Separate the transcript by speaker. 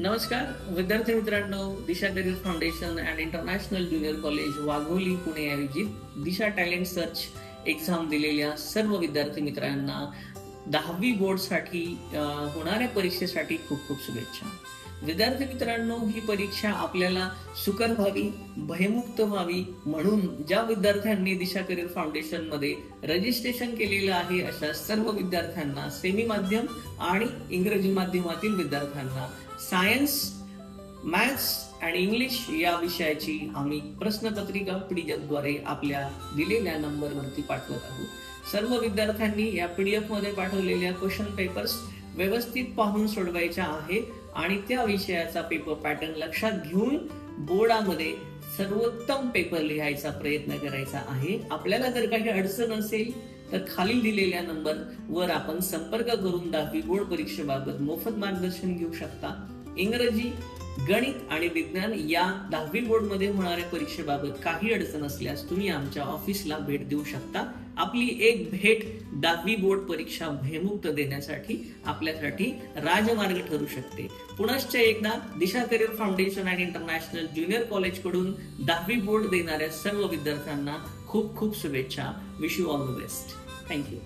Speaker 1: नमस्कार विद्यार्थी मित्रांनो, Disha career foundation and international junior college Wagholi Pune आयोजित दिशा टॅलेंट सर्च एक्झाम दिलेल्या सर्व विद्यार्थी मित्रांना 10वी बोर्डसाठी होणाऱ्या परीक्षेसाठी खूप खूप शुभेच्छा. विद्यार्थी मित्रांनो, ही परीक्षा आपल्याला सुकर व्हावी, भयमुक्त व्हावी म्हणून ज्या विद्यार्थ्यांनी दिशा करिअर फाउंडेशन मध्ये रजिस्ट्रेशन केलेलं आहे अशा सर्व विद्यार्थ्यांना, सेमी माध्यम आणि इंग्रजी माध्यमातील विद्यार्थ्यांना सायन्स, मॅथ्स आणि इंग्लिश या विषयाची आम्ही प्रश्नपत्रिका PDF द्वारे आपल्या दिलेल्या नंबरवरती पाठवत आहोत. सर्व विद्यार्थ्यांनी या PDF मध्ये पाठवलेल्या क्वेश्चन पेपर्स व्यवस्थित पाहून सोडवायच्या आहे आणि त्या विषयाचा पेपर पॅटर्न लक्षात घेऊन बोर्डामध्ये सर्वोत्तम पेपर लिहायचा प्रयत्न करायचा आहे. आपल्याला जर काही अडचण असेल तर खाली दिलेल्या नंबरवर आपण संपर्क करून 10वी बोर्ड परीक्षेबाबत मोफत मार्गदर्शन घेऊ शकता. इंग्रजी, गणित आणि विज्ञान या 10वी बोर्ड मध्ये होणाऱ्या परीक्षेबाबत काही अडचण असल्यास तुम्ही आमच्या ऑफिसला भेट देऊ शकता. आपली एक भेट 10वी बोर्ड परीक्षा भयमुक्त देण्यासाठी आपल्यासाठी राजमार्ग ठरू शकते. पुनश्च एकदा Disha career foundation and international junior college कडून 10वी बोर्ड देणाऱ्या सर्व विद्यार्थ्यांना खूप खूप शुभेच्छा. Wish you all the best. Thank you.